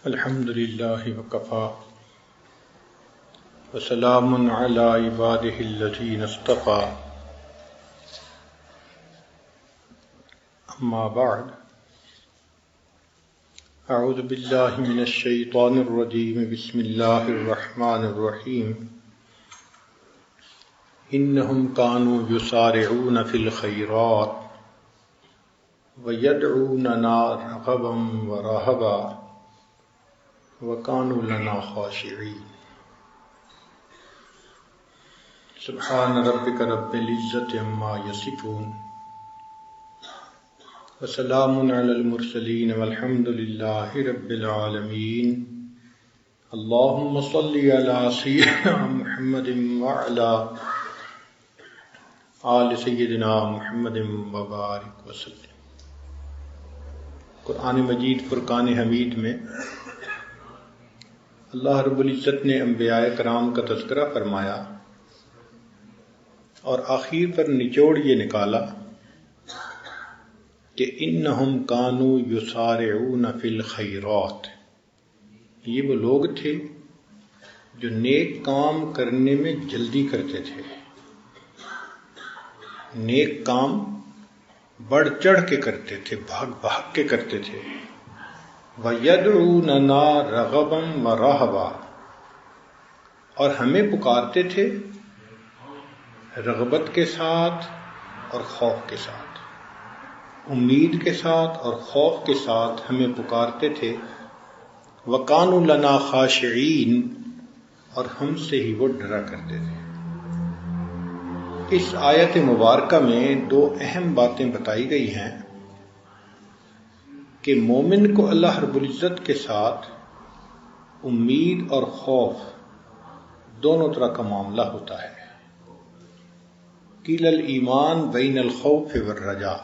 الحمد للہ وکفا وسلام علی عبادہ الذین اصطفی اما بعد اعوذ باللہ من الشیطان الرجیم بسم اللہ الرحمن الرحیم انہم کانوا یسارعون فی الخیرات ویدعوننا رغبا ورہبا وَكَانُوا لَنَا خَاشِعِينَ سبحان ربک رب العزت عما یصفون وسلام علی المرسلین والحمد للہ رب العالمین اللہم صلی علی سیدنا محمد وعلی آل سیدنا محمد وبارک وسلم۔ قرآن مجید فرقان حمید میں اللہ رب العزت نے انبیاء کرام کا تذکرہ فرمایا اور آخر پر نچوڑ یہ نکالا کہ انہم کانوا یسارعون فی الخیرات، یہ وہ لوگ تھے جو نیک کام کرنے میں جلدی کرتے تھے، نیک کام بڑھ چڑھ کے کرتے تھے، بھاگ بھاگ کے کرتے تھے۔ وَيَدْعُونَنَا رَغَبًا وَرَهَبًا، اور ہمیں پکارتے تھے رغبت کے ساتھ اور خوف کے ساتھ، امید کے ساتھ اور خوف کے ساتھ ہمیں پکارتے تھے۔ وَكَانُوا لَنَا خَاشِعِينَ، اور ہم سے ہی وہ ڈرا کرتے تھے۔ اس آیت مبارکہ میں دو اہم باتیں بتائی گئی ہیں کہ مومن کو اللہ رب العزت کے ساتھ امید اور خوف دونوں طرح کا معاملہ ہوتا ہے۔ قیل الایمان بین الخوف والرجاء،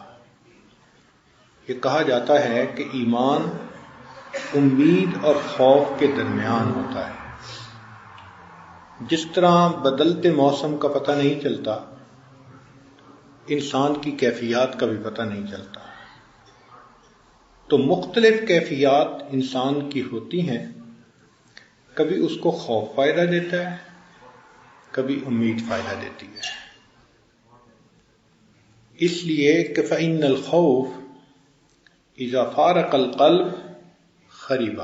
یہ کہا جاتا ہے کہ ایمان امید اور خوف کے درمیان ہوتا ہے۔ جس طرح بدلتے موسم کا پتہ نہیں چلتا، انسان کی کیفیات کا بھی پتہ نہیں چلتا، تو مختلف کیفیات انسان کی ہوتی ہیں، کبھی اس کو خوف فائدہ دیتا ہے، کبھی امید فائدہ دیتی ہے۔ اس لیے کہ فَإِنَّ الْخَوْفَ إِذَا فَارَقَ الْقَلْبَ خَرِبَ،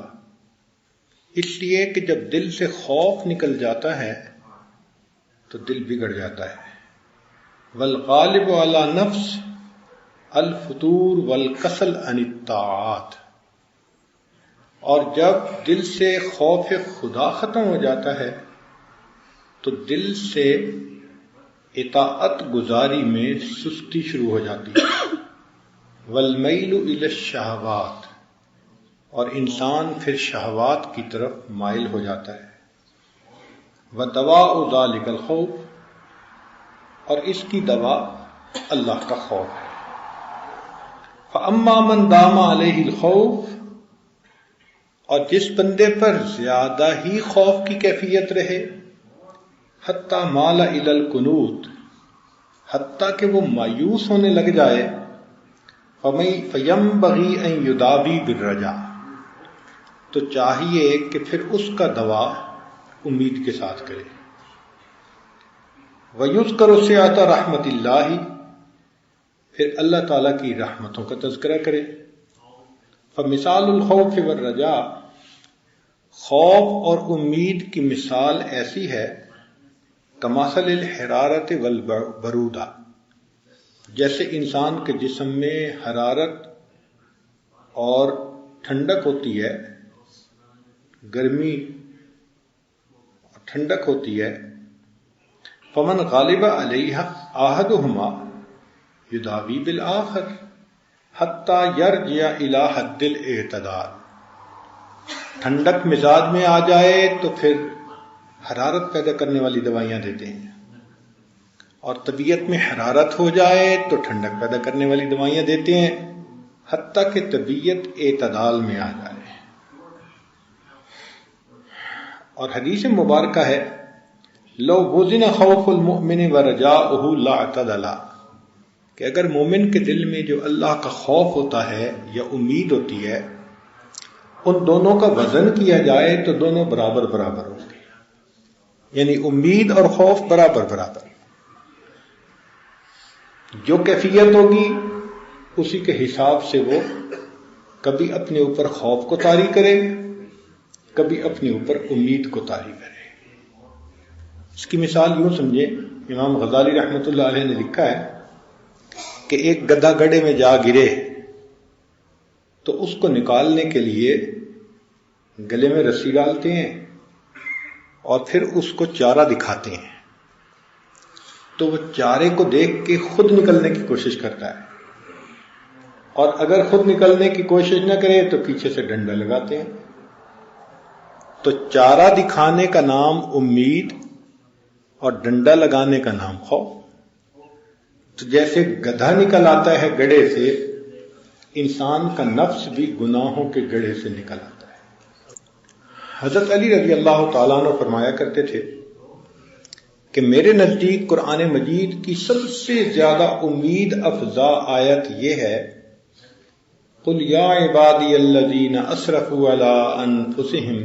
اس لیے کہ جب دل سے خوف نکل جاتا ہے تو دل بگڑ جاتا ہے۔ وَالْغَالِبُ عَلَى نَفْسِ الفتور والکسل عن الطاعات، اور جب دل سے خوف خدا ختم ہو جاتا ہے تو دل سے اطاعت گزاری میں سستی شروع ہو جاتی ہے۔ والمیل الی الشہوات، اور انسان پھر شہوات کی طرف مائل ہو جاتا ہے۔ ودواء ذلک الخوف، اور اس کی دوا اللہ کا خوف ہے۔ فَأَمَّا مَنْ دَامَ عَلَيْهِ الْخَوْفُ، اور جس بندے پر زیادہ ہی خوف کی کیفیت رہے، حَتَّى مَالَ إِلَى الْقُنُوطِ، حتیٰ کہ وہ مایوس ہونے لگ جائے، فَيَنبَغِي أَنْ يُدَاوِي بِالرَّجَاءِ، تو چاہیے کہ پھر اس کا دوا امید کے ساتھ کرے۔ وَيُذْكَرُ سِعَةَ رَحْمَةِ اللَّهِ، پھر اللہ تعالیٰ کی رحمتوں کا تذکرہ کرے۔ فمثال الخوف والرجاء، خوف اور امید کی مثال ایسی ہے کمثل الحرارت والبرودہ، جیسے انسان کے جسم میں حرارت اور ٹھنڈک ہوتی ہے، گرمی اور ٹھنڈک ہوتی ہے۔ فمن غالب علیہ احدہما یداوی بالآخر حتی یرجع الی حد الاعتدال، ٹھنڈک مزاج میں آ جائے تو پھر حرارت پیدا کرنے والی دوائیاں دیتے ہیں، اور طبیعت میں حرارت ہو جائے تو ٹھنڈک پیدا کرنے والی دوائیاں دیتے ہیں، حتیٰ کہ طبیعت اعتدال میں آ جائے۔ اور حدیث مبارکہ ہے لو وزن خوف المؤمن ورجاؤہ لاعتدلا، کہ اگر مومن کے دل میں جو اللہ کا خوف ہوتا ہے یا امید ہوتی ہے، ان دونوں کا وزن کیا جائے تو دونوں برابر برابر ہوں گے، یعنی امید اور خوف برابر برابر. جو کیفیت ہوگی اسی کے حساب سے وہ کبھی اپنے اوپر خوف کو طاری کرے، کبھی اپنے اوپر امید کو طاری کرے. اس کی مثال یوں سمجھے، امام غزالی رحمۃ اللہ علیہ نے لکھا ہے کہ ایک گدھا گڑھے میں جا گرے تو اس کو نکالنے کے لیے گلے میں رسی ڈالتے ہیں اور پھر اس کو چارہ دکھاتے ہیں، تو وہ چارے کو دیکھ کے خود نکلنے کی کوشش کرتا ہے، اور اگر خود نکلنے کی کوشش نہ کرے تو پیچھے سے ڈنڈا لگاتے ہیں. تو چارہ دکھانے کا نام امید اور ڈنڈا لگانے کا نام خوف. تو جیسے گدھا نکل آتا ہے گڑھے سے، انسان کا نفس بھی گناہوں کے گڑھے سے نکل آتا ہے. حضرت علی رضی اللہ تعالیٰ عنہ فرمایا کرتے تھے کہ میرے نزدیک قرآن مجید کی سب سے زیادہ امید افزا آیت یہ ہے، قُلْ يَا عِبَادِيَ الَّذِينَ أَسْرَفُوا عَلَىٰ أَنفُسِهِمْ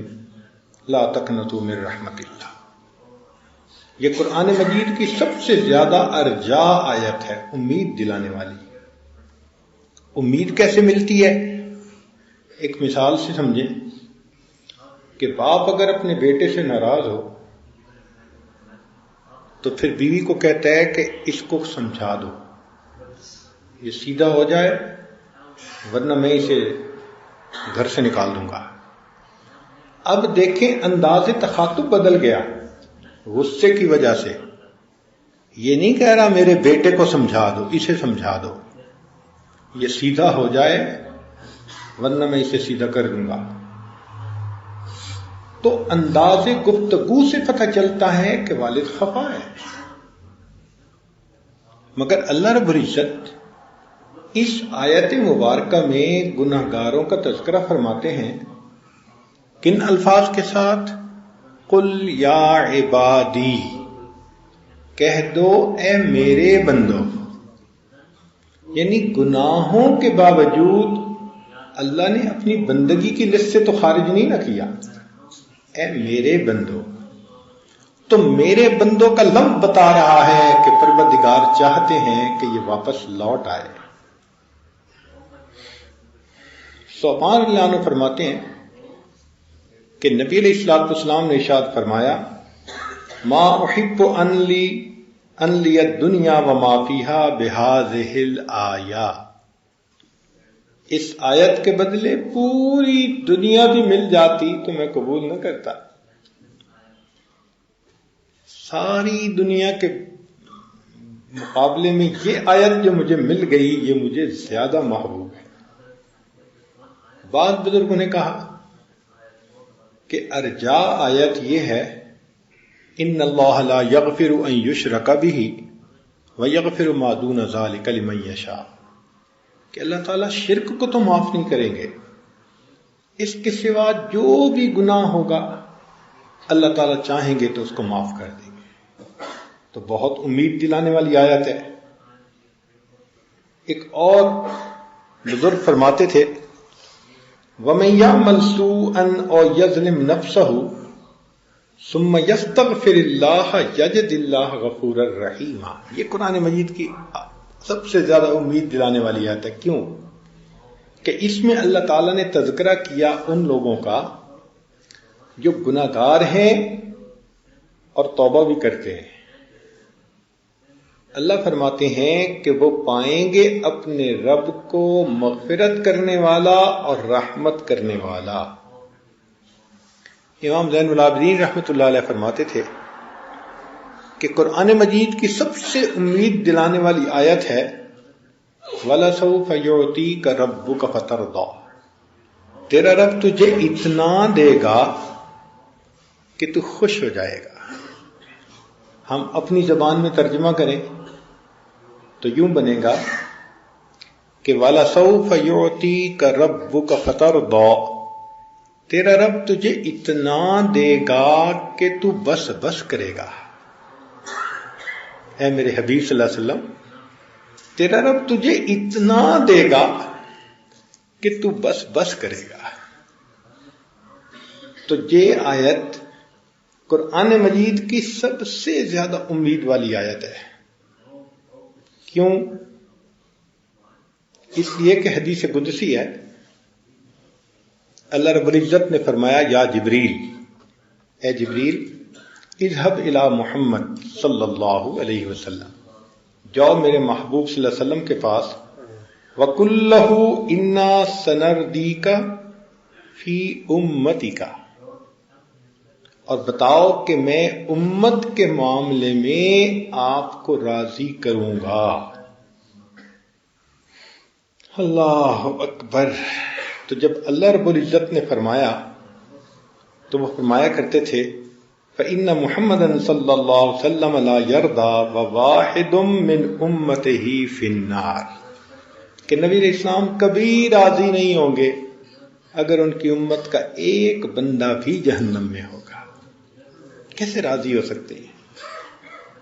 لَا تَقْنَطُوا مِن رَحْمَتِ اللَّهِ. یہ قرآن مجید کی سب سے زیادہ ارجا آیت ہے، امید دلانے والی. امید کیسے ملتی ہے؟ ایک مثال سے سمجھیں کہ باپ اگر اپنے بیٹے سے ناراض ہو تو پھر بیوی کو کہتا ہے کہ اس کو سمجھا دو، یہ سیدھا ہو جائے ورنہ میں اسے گھر سے نکال دوں گا. اب دیکھیں انداز تخاطب بدل گیا غصے کی وجہ سے. یہ نہیں کہہ رہا میرے بیٹے کو سمجھا دو، اسے سمجھا دو، یہ سیدھا ہو جائے ورنہ میں اسے سیدھا کر دوں گا. تو انداز گفتگو سے پتہ چلتا ہے کہ والد خفا ہے. مگر اللہ رب العزت اس آیت مبارکہ میں گناہگاروں کا تذکرہ فرماتے ہیں. کن الفاظ کے ساتھ؟ قل یا عبادی، کہہ دو اے میرے بندو. یعنی گناہوں کے باوجود اللہ نے اپنی بندگی کی لسٹ سے تو خارج نہیں نہ کیا، اے میرے بندو. تو میرے بندوں کا لفظ بتا رہا ہے کہ پروردگار چاہتے ہیں کہ یہ واپس لوٹ آئے. ثوبان اللہ عنہ فرماتے ہیں کہ نبی علیہ الصلوۃ والسلام نے ارشاد فرمایا، ما احب ان لی الدنیا وما فیہا بہذہ الآیہ. اس آیت کے بدلے پوری دنیا بھی مل جاتی تو میں قبول نہ کرتا. ساری دنیا کے مقابلے میں یہ آیت جو مجھے مل گئی یہ مجھے زیادہ محبوب ہے. بعض بزرگوں نے کہا کہ ارجا آیت یہ ہے، ان اللہ لا یغفر ان یشرک بہ ویغفر ما دون ذلک لمن یشاء، کہ اللہ تعالیٰ شرک کو تو معاف نہیں کریں گے، اس کے سوا جو بھی گناہ ہوگا اللہ تعالیٰ چاہیں گے تو اس کو معاف کر دیں گے. تو بہت امید دلانے والی آیت ہے. ایک اور بزرگ فرماتے تھے، وَمَن يَعْمَلْ سُوءًا أَوْ يَظْلِمْ نَفْسَهُ ثُمَّ يَسْتَغْفِرِ اللَّهَ يَجِدِ اللَّهَ غَفُورًا رَحِيمًا. یہ قرآن مجید کی سب سے زیادہ امید دلانے والی آیت ہے. کیوں؟ کہ اس میں اللہ تعالیٰ نے تذکرہ کیا ان لوگوں کا جو گناہ گار ہیں اور توبہ بھی کرتے ہیں. اللہ فرماتے ہیں کہ وہ پائیں گے اپنے رب کو مغفرت کرنے والا اور رحمت کرنے والا. امام زین العابدین رحمۃ اللہ علیہ فرماتے تھے کہ قرآن مجید کی سب سے امید دلانے والی آیت ہے، وَلَسَوْفَ يُعْطِيكَ رَبُّكَ فَتَرْضَىٰ. تیرا رب تجھے اتنا دے گا کہ تو خوش ہو جائے گا. ہم اپنی زبان میں ترجمہ کریں تو یوں بنے گا کہ وَلَسَوْفَ يُعْطِيكَ رَبُّكَ فَتَرْضَىٰ. تیرا رب تجھے اتنا دے گا کہ تو بس بس کرے گا. اے میرے حبیب صلی اللہ علیہ وسلم، تیرا رب تجھے اتنا دے گا کہ تو بس بس کرے گا. تو یہ آیت قرآن مجید کی سب سے زیادہ امید والی آیت ہے. کیوں؟ اس لیے کہ حدیث قدسی ہے، اللہ رب العزت نے فرمایا یا جبریل، اے جبریل اذهب الی محمد صلی اللہ علیہ وسلم، جاؤ میرے محبوب صلی اللہ علیہ وسلم کے پاس، وَقُلْ لَهُ إِنَّا سَنَرْدِيكَ فِي أُمَّتِكَ، اور بتاؤ کہ میں امت کے معاملے میں آپ کو راضی کروں گا. اللہ اکبر. تو جب اللہ رب العزت نے فرمایا تو وہ فرمایا کرتے تھے فَإِنَّ مُحَمَّدًا صلی اللہ علیہ وسلم لا يرضى وواحد من أمته في النار، کہ نبی علیہ السلام کبھی راضی نہیں ہوں گے اگر ان کی امت کا ایک بندہ بھی جہنم میں ہوگا. کیسے راضی ہو سکتے ہیں؟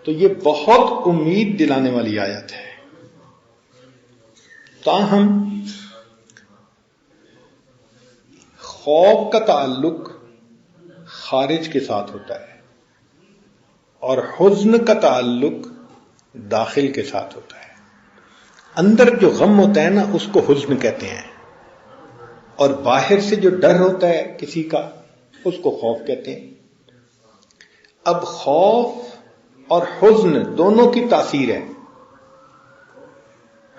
تو یہ بہت امید دلانے والی آیت ہے. تاہم خوف کا تعلق خارج کے ساتھ ہوتا ہے اور حزن کا تعلق داخل کے ساتھ ہوتا ہے. اندر جو غم ہوتا ہے نا اس کو حزن کہتے ہیں، اور باہر سے جو ڈر ہوتا ہے کسی کا اس کو خوف کہتے ہیں. اب خوف اور حزن دونوں کی تاثیر ہے.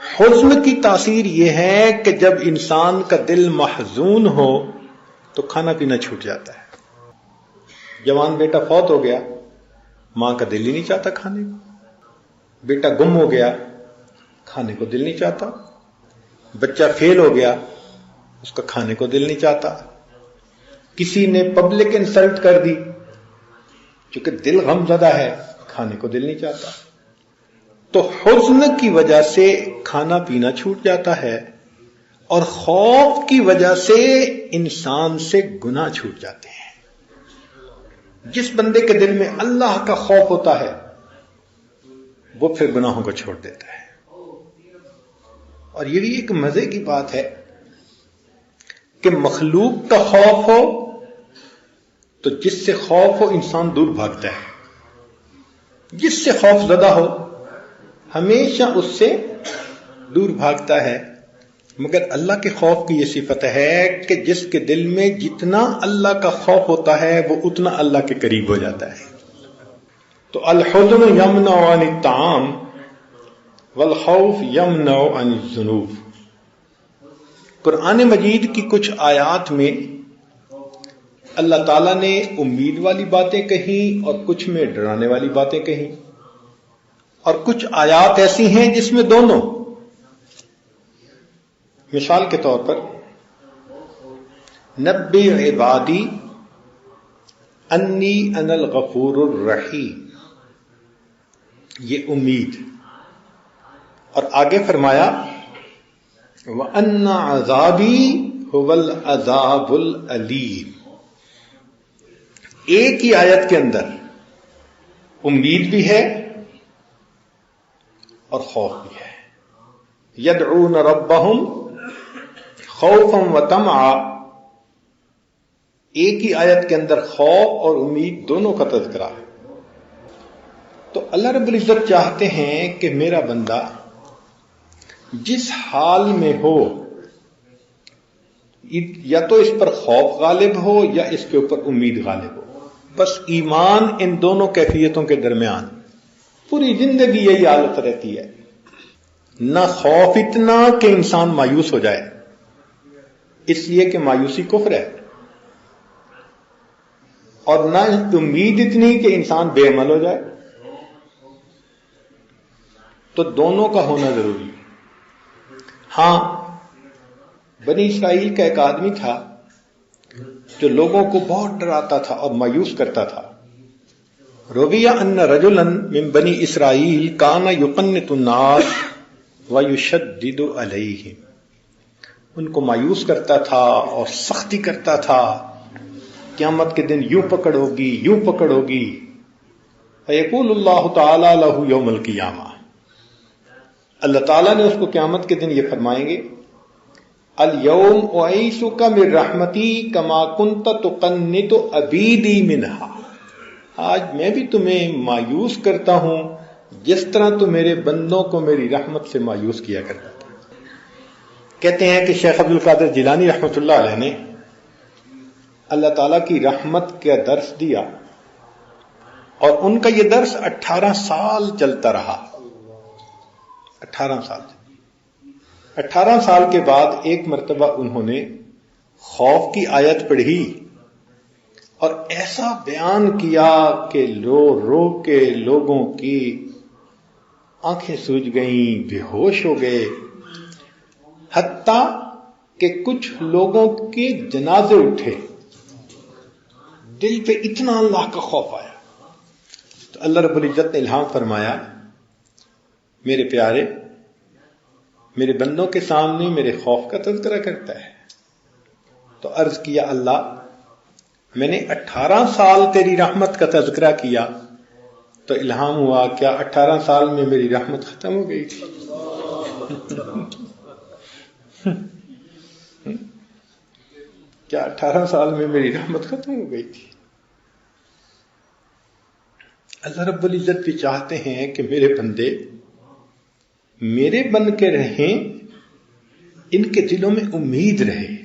حزن کی تاثیر یہ ہے کہ جب انسان کا دل محزون ہو تو کھانا پینا چھوٹ جاتا ہے. جوان بیٹا فوت ہو گیا، ماں کا دل ہی نہیں چاہتا کھانے کو. بیٹا گم ہو گیا، کھانے کو دل نہیں چاہتا. بچہ فیل ہو گیا، اس کا کھانے کو دل نہیں چاہتا. کسی نے پبلک انسلٹ کر دی، چونکہ دل غم زدہ ہے، کھانے کو دل نہیں چاہتا. تو حزن کی وجہ سے کھانا پینا چھوٹ جاتا ہے، اور خوف کی وجہ سے انسان سے گناہ چھوٹ جاتے ہیں. جس بندے کے دل میں اللہ کا خوف ہوتا ہے وہ پھر گناہوں کو چھوڑ دیتا ہے. اور یہ بھی ایک مزے کی بات ہے کہ مخلوق کا خوف ہو تو جس سے خوف ہو انسان دور بھاگتا ہے. جس سے خوف زدہ ہو ہمیشہ اس سے دور بھاگتا ہے. مگر اللہ کے خوف کی یہ صفت ہے کہ جس کے دل میں جتنا اللہ کا خوف ہوتا ہے وہ اتنا اللہ کے قریب ہو جاتا ہے. تو الحزن یمنع عن الطعام والخوف یمنع عن الذنوب. قرآن مجید کی کچھ آیات میں اللہ تعالیٰ نے امید والی باتیں کہیں اور کچھ میں ڈرانے والی باتیں کہیں، اور کچھ آیات ایسی ہیں جس میں دونوں. مثال کے طور پر نبی عبادی انی انا الغفور الرحیم، یہ امید. اور آگے فرمایا وَأَنَّ عَذَابِي هُوَ الْعَذَابُ الْأَلِيمُ. ایک ہی آیت کے اندر امید بھی ہے اور خوف بھی ہے. یدعون ربہم خوفا وطمعا، ایک ہی آیت کے اندر خوف اور امید دونوں کا تذکرہ ہے. تو اللہ رب العزت چاہتے ہیں کہ میرا بندہ جس حال میں ہو، یا تو اس پر خوف غالب ہو یا اس کے اوپر امید غالب ہو. بس ایمان ان دونوں کیفیتوں کے درمیان پوری زندگی یہی حالت رہتی ہے. نہ خوف اتنا کہ انسان مایوس ہو جائے، اس لیے کہ مایوسی کفر ہے، اور نہ امید اتنی کہ انسان بے عمل ہو جائے. تو دونوں کا ہونا ضروری ہے. ہاں، بنی اسرائیل کا ایک آدمی تھا جو لوگوں کو بہت ڈراتا تھا اور مایوس کرتا تھا. روی ان رجلا من بنی اسرائیل کان یقنط الناس ویشدد علیہم، ان کو مایوس کرتا تھا اور سختی کرتا تھا. قیامت کے دن یوں پکڑ ہوگی، یوں پکڑ ہوگی. فیقول اللہ تعالی لہ یوم القیامہ، اللہ تعالیٰ نے اس کو قیامت کے دن یہ فرمائیں گے اليوم اعیسک من رحمتی کما کنت تقنط عبیدی منہا، آج میں بھی تمہیں مایوس کرتا ہوں جس طرح تو میرے بندوں کو میری رحمت سے مایوس کیا کرتا تھا۔ کہتے ہیں کہ شیخ عبد القادر جیلانی رحمۃ اللہ علیہ نے اللہ تعالیٰ کی رحمت کا درس دیا، اور ان کا یہ درس 18 سال چلتا رہا۔ 18 سال کے بعد ایک مرتبہ انہوں نے خوف کی آیت پڑھی اور ایسا بیان کیا کہ رو رو کے لوگوں کی آنکھیں سوج گئیں، بے ہوش ہو گئے، حتیٰ کہ کچھ لوگوں کے جنازے اٹھے، دل پہ اتنا اللہ کا خوف آیا۔ تو اللہ رب العزت نے الہام فرمایا، میرے پیارے، میرے بندوں کے سامنے میرے خوف کا تذکرہ کرتا ہے۔ تو عرض کیا، اللہ میں نے 18 سال تیری رحمت کا تذکرہ کیا، تو الہام ہوا کیا 18 سال میں میری رحمت ختم ہو گئی تھی؟ کیا 18 سال میں میری رحمت ختم ہو گئی تھی؟ اللہ رب العزت بھی چاہتے ہیں کہ میرے بندے میرے بن کے رہیں، ان کے دلوں میں امید رہے۔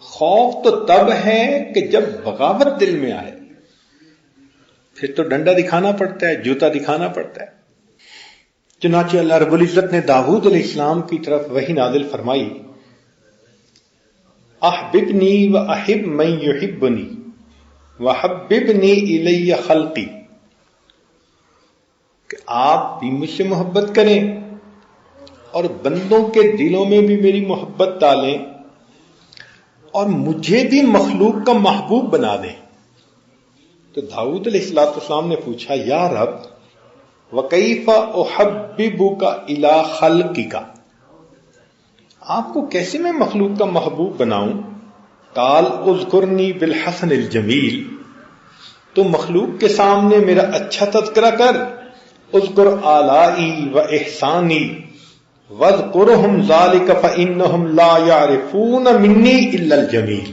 خوف تو تب ہے کہ جب بغاوت دل میں آئے، پھر تو ڈنڈا دکھانا پڑتا ہے، جوتا دکھانا پڑتا ہے۔ چنانچہ اللہ رب العزت نے داؤد علیہ السلام کی طرف وحی نازل فرمائی، احببنی واحب من یحبنی وحببنی الی خلقی، کہ آپ بھی مجھ سے محبت کریں اور بندوں کے دلوں میں بھی میری محبت ڈالیں اور مجھے بھی مخلوق کا محبوب بنا دیں۔ تو داؤد علیہ السلام نے پوچھا، یا رب وکیف احببک الی خلقک، آپ کو کیسے میں مخلوق کا محبوب بناؤں؟ قال اذکرنی بالحسن الجمیل، تو مخلوق کے سامنے میرا اچھا تذکرہ کر، اذکر آلائی و احسانی واذکرہم ذالک فانہم لا یعرفون منی الا الجمیل،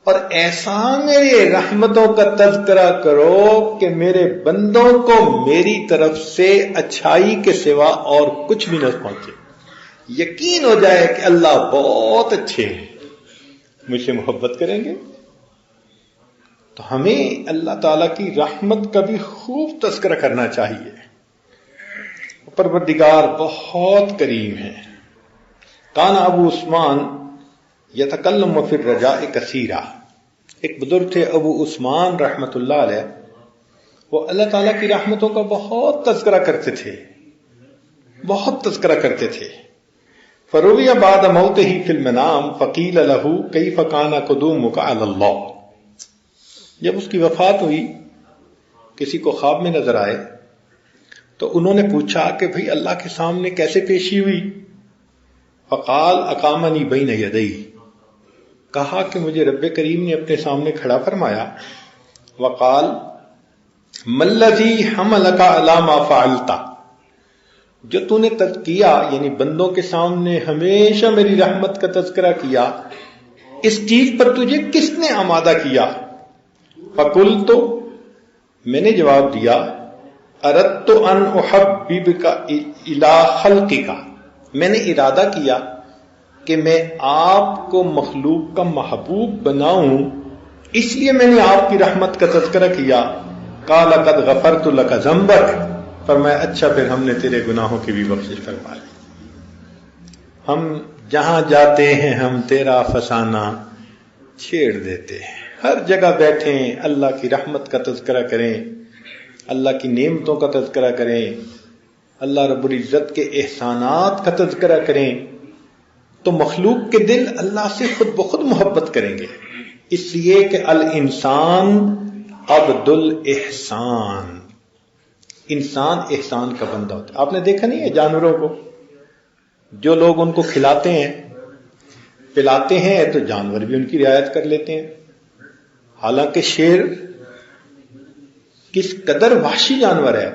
اور ایسا میرے رحمتوں کا تذکرہ کرو کہ میرے بندوں کو میری طرف سے اچھائی کے سوا اور کچھ بھی نہ پہنچے، یقین ہو جائے کہ اللہ بہت اچھے ہیں، مجھ سے محبت کریں گے۔ تو ہمیں اللہ تعالیٰ کی رحمت کا بھی خوب تذکرہ کرنا چاہیے۔ پروردگار بہت کریم ہے۔ کان ابو عثمان یتکلم فی الرجاء کثیرا، ایک بزرگ تھے ابو عثمان رحمت اللہ علیہ، وہ اللہ تعالیٰ کی رحمتوں کا بہت تذکرہ کرتے تھے، بہت تذکرہ کرتے تھے۔ فروی بعد موتہ فی المنام فقیل لہ کیف کان قدومک علی اللہ، جب اس کی وفات ہوئی کسی کو خواب میں نظر آئے تو انہوں نے پوچھا کہ بھئی اللہ کے سامنے کیسے پیشی ہوئی؟ فقال اقامنی بین یدی، کہا کہ مجھے رب کریم نے اپنے سامنے کھڑا فرمایا۔ وقال ما الذی حملک علی ما فعلت، جو تو نے کیا، یعنی بندوں کے سامنے ہمیشہ میری رحمت کا تذکرہ کیا، اس چیز پر تجھے کس نے آمادہ کیا؟ فقلت، میں نے جواب دیا، اردت ان احببک الی خلقک، میں نے ارادہ کیا کہ میں آپ کو مخلوق کا محبوب بناؤں، اس لیے میں نے آپ کی رحمت کا تذکرہ کیا۔ قال قد غفرت لک ذنبک، فرمایا اچھا پھر ہم نے تیرے گناہوں کی بھی بخشش فرما لی۔ ہم جہاں جاتے ہیں ہم تیرا فسانہ چھیڑ دیتے ہیں، ہر جگہ بیٹھیں اللہ کی رحمت کا تذکرہ کریں، اللہ کی نعمتوں کا تذکرہ کریں، اللہ رب العزت کے احسانات کا تذکرہ کریں، تو مخلوق کے دل اللہ سے خود بخود محبت کریں گے، اس لیے کہ الانسان عبد الاحسان، انسان احسان کا بندہ ہوتا ہے۔ آپ نے دیکھا نہیں ہے جانوروں کو، جو لوگ ان کو کھلاتے ہیں پلاتے ہیں تو جانور بھی ان کی رعایت کر لیتے ہیں، حالانکہ شیر کس قدر وحشی جانور ہے،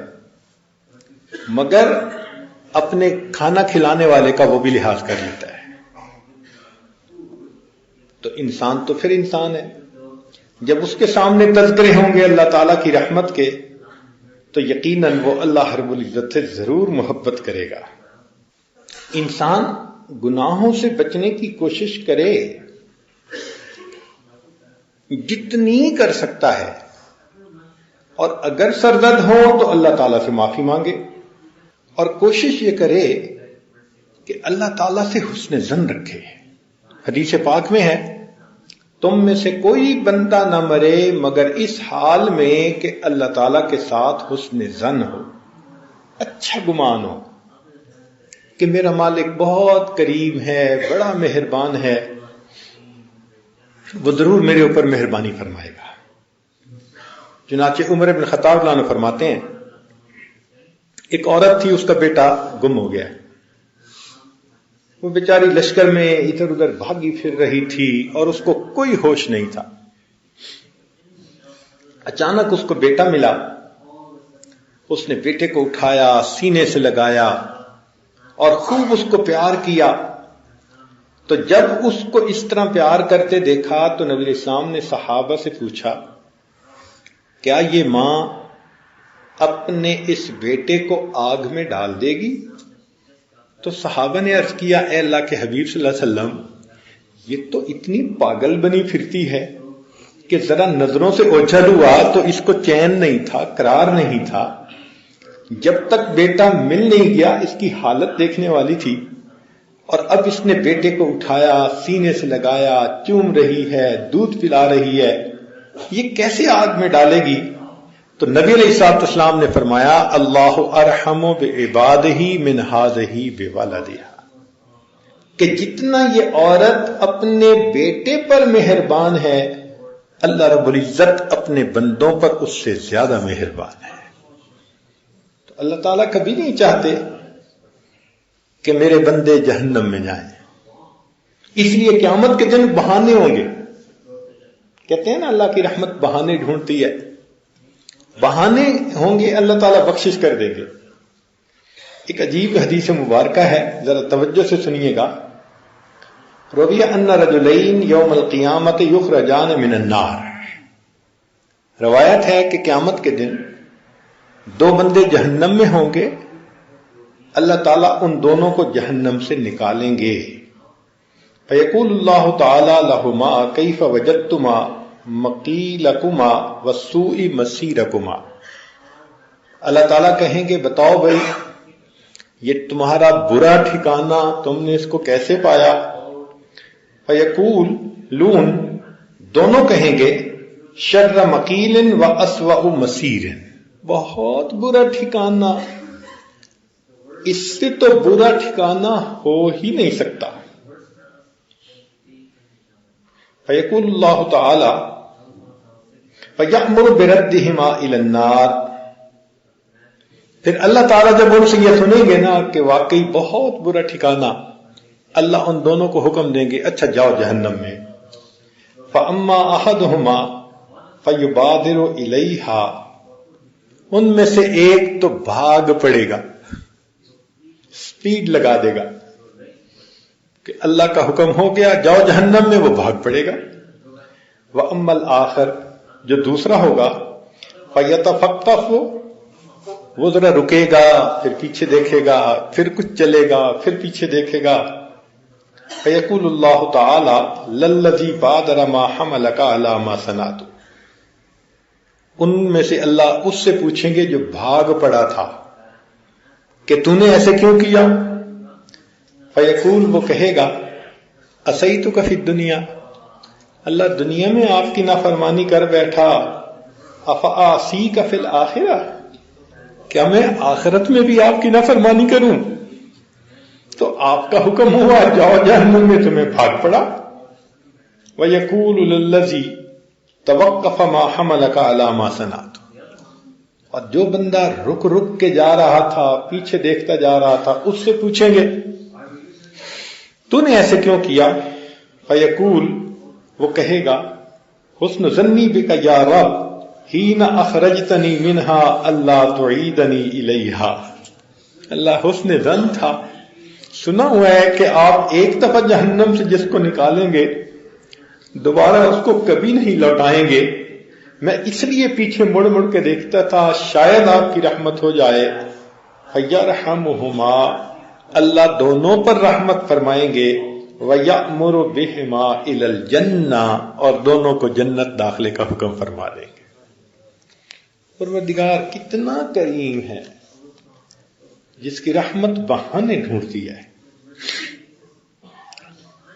مگر اپنے کھانا کھلانے والے کا وہ بھی لحاظ کر لیتا ہے۔ تو انسان تو پھر انسان ہے. جب اس کے سامنے تذکرے ہوں گے اللہ تعالیٰ کی رحمت کے تو یقیناً وہ اللہ رب العزت سے ضرور محبت کرے گا. انسان گناہوں سے بچنے کی کوشش کرے جتنی کر سکتا ہے، اور اگر سرزد ہو تو اللہ تعالیٰ سے معافی مانگے، اور کوشش یہ کرے کہ اللہ تعالیٰ سے حسن ظن رکھے. حدیث پاک میں ہے تم میں سے کوئی بندہ نہ مرے مگر اس حال میں کہ اللہ تعالیٰ کے ساتھ حسن ظن ہو، اچھا گمان ہو کہ میرا مالک بہت کریم ہے، بڑا مہربان ہے، وہ ضرور میرے اوپر مہربانی فرمائے گا. چنانچہ عمر بن خطاب رضی اللہ عنہ فرماتے ہیں ایک عورت تھی، اس کا بیٹا گم ہو گیا. وہ بیچاری لشکر میں ادھر ادھر بھاگی پھر رہی تھی اور اس کو کوئی ہوش نہیں تھا. اچانک اس کو بیٹا ملا، اس نے بیٹے کو اٹھایا، سینے سے لگایا اور خوب اس کو پیار کیا. تو جب اس کو اس طرح پیار کرتے دیکھا تو نبی علیہ السلام نے صحابہ سے پوچھا کیا یہ ماں اپنے اس بیٹے کو آگ میں ڈال دے گی؟ تو صحابہ نے عرض کیا اے اللہ کے حبیب صلی اللہ علیہ وسلم، یہ تو اتنی پاگل بنی پھرتی ہے کہ ذرا نظروں سے اوجھل ہوا تو اس کو چین نہیں تھا، قرار نہیں تھا. جب تک بیٹا مل نہیں گیا اس کی حالت دیکھنے والی تھی، اور اب اس نے بیٹے کو اٹھایا، سینے سے لگایا، چوم رہی ہے، دودھ پلا رہی ہے، یہ کیسے آگ میں ڈالے گی؟ تو نبی علیہ الصلوۃ والسلام نے فرمایا اللہ ارحم بعبادہ من ھذہ بولدھا، کہ جتنا یہ عورت اپنے بیٹے پر مہربان ہے اللہ رب العزت اپنے بندوں پر اس سے زیادہ مہربان ہے. تو اللہ تعالیٰ کبھی نہیں چاہتے کہ میرے بندے جہنم میں جائیں. اس لیے قیامت کے دن بہانے ہوں گے. کہتے ہیں نا اللہ کی رحمت بہانے ڈھونڈتی ہے، بہانے ہوں گے، اللہ تعالیٰ بخشش کر دیں گے. ایک عجیب حدیث مبارکہ ہے، ذرا توجہ سے سنیے گا. روی ان رجلین یوم القیامت یخرجان من النار، روایت ہے کہ قیامت کے دن دو بندے جہنم میں ہوں گے، اللہ تعالیٰ ان دونوں کو جہنم سے نکالیں گے. فیقول اللہ تعالی لہما کیف وجدتما مقیلکما وسوء مسیرکما، اللہ تعالیٰ کہیں گے بتاؤ بھائی یہ تمہارا برا ٹھکانہ تم نے اس کو کیسے پایا؟ فیقول لون، دونوں کہیں گے شر مقیل و اسوأ مسیر، بہت برا ٹھکانہ، اس سے تو برا ٹھکانہ ہو ہی نہیں سکتا. فیقول اللہ تعالی فیأمر بردہما الی النار، پھر اللہ تعالیٰ جب ان سے یہ سنیں گے نا کہ واقعی بہت برا ٹھکانہ، اللہ ان دونوں کو حکم دیں گے اچھا جاؤ جہنم میں. فاما احدہما فیبادر الیہا، ان میں سے ایک تو بھاگ پڑے گا، سپیڈ لگا دے گا کہ اللہ کا حکم ہو گیا جاؤ جہنم میں، وہ بھاگ پڑے گا. وَأَمَّا الْآخَرُ، جو دوسرا ہوگا فَيَتَفَقَّفُ، وہ ذرا رکے گا، پھر پیچھے دیکھے گا، پھر کچھ چلے گا، پھر پیچھے دیکھے گا. فَيَقُولُ اللَّهُ تَعَالَى لَلَّذِي بَادَرَ مَا حَمَلَكَ عَلَى مَا صَنَعْتُ، ان میں سے اللہ اس سے پوچھیں گے جو بھاگ پڑا تھا کہ تو نے ایسے کیوں کیا؟ فیقول، وہ کہے گا عصیتک فی الدنیا، اللہ دنیا میں آپ کی نافرمانی کر بیٹھا. افاعصیک فی الآخرہ، کیا میں آخرت میں بھی آپ کی نافرمانی کروں؟ تو آپ کا حکم ہوا جاؤ جہنم میں، تمہیں بھاگ پڑا. ویقول للذی توقف ما حملک علی ما صنعت، اور جو بندہ رک رک کے جا رہا تھا، پیچھے دیکھتا جا رہا تھا، اس سے پوچھیں گے تو نے ایسے کیوں کیا؟ فیقول، وہ کہے گا حسن ظنی بک یا رب حین اخرجتنی منہا اللہ تعیدنی الیہا، اللہ حسن ظن تھا، سنا ہوا ہے کہ آپ ایک دفعہ جہنم سے جس کو نکالیں گے دوبارہ اس کو کبھی نہیں لوٹائیں گے. میں اس لیے پیچھے مڑ مڑ کے دیکھتا تھا شاید آپ کی رحمت ہو جائے. فَيَرْحَمُهُمَا اللہ دونوں پر رحمت فرمائیں گے. وَيَأْمُرُ بِهِمَا إِلَى الْجَنَّةِ اور دونوں کو جنت داخلے کا حکم فرما دیں گے. پروردگار کتنا کریم ہے جس کی رحمت بہانے ڈھونڈتی ہے.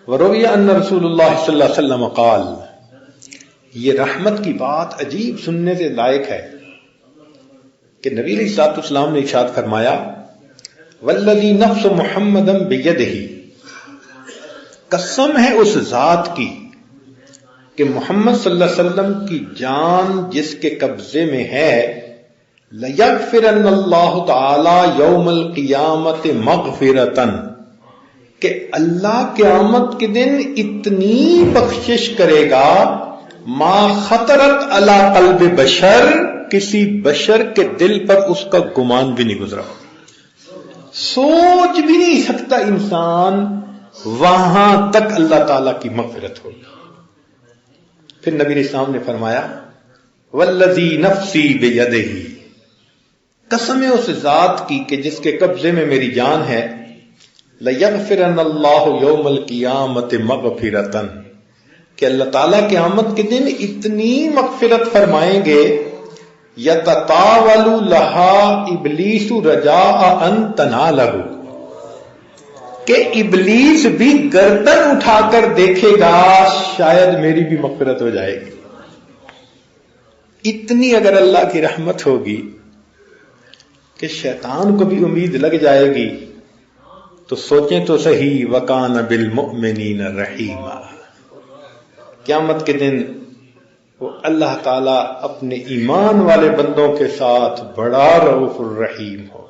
وروی ان رسول اللہ صلی اللہ علیہ وسلم قال یہ رحمت کی بات عجیب سننے سے لائق ہے کہ نبی علیہ الصلوۃ والسلام نے ارشاد فرمایا والذی نفس محمد بیدہ قسم ہے اس ذات کی کہ محمد صلی اللہ علیہ وسلم کی جان جس کے قبضے میں ہے لیغفرن اللہ تعالی یوم القیامت مغفرتن کہ اللہ قیامت کے دن اتنی بخشش کرے گا ما خطرت علی قلب بشر کسی بشر کے دل پر اس کا گمان بھی نہیں گزرا. سوچ بھی نہیں سکتا انسان وہاں تک اللہ تعالی کی مغفرت ہوگی. پھر نبی اسلام نے فرمایا والذی نفسی بیدہ قسم ہے اس ذات کی کہ جس کے قبضے میں میری جان ہے لیغفرن اللہ یوم القیامت مغفرتن کہ اللہ تعالیٰ قیامت کے دن اتنی مغفرت فرمائیں گے یتطاول لہا ابلیس رجاء ان تنالہ کہ ابلیس بھی گردن اٹھا کر دیکھے گا شاید میری بھی مغفرت ہو جائے گی. اتنی اگر اللہ کی رحمت ہوگی کہ شیطان کو بھی امید لگ جائے گی تو سوچیں تو صحیح وکان بالمؤمنین رحیما. قیامت کے دن وہ اللہ تعالیٰ اپنے ایمان والے بندوں کے ساتھ بڑا رؤوف الرحیم ہوگا.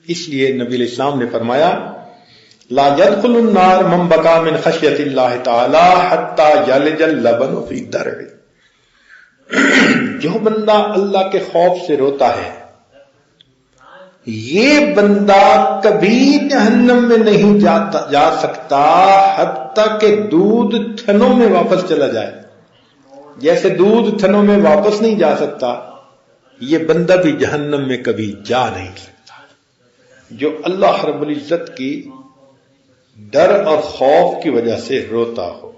اس لیے نبی علیہ السلام نے فرمایا لا يدخل النار من بکا من خشیت اللہ تعالی حتی یلج اللبن فی الدرع جو بندہ اللہ کے خوف سے روتا ہے یہ بندہ کبھی جہنم میں نہیں جا سکتا حتیٰ کہ دودھ تھنوں میں واپس چلا جائے. جیسے دودھ تھنوں میں واپس نہیں جا سکتا یہ بندہ بھی جہنم میں کبھی جا نہیں سکتا جو اللہ رب العزت کی ڈر اور خوف کی وجہ سے روتا ہو.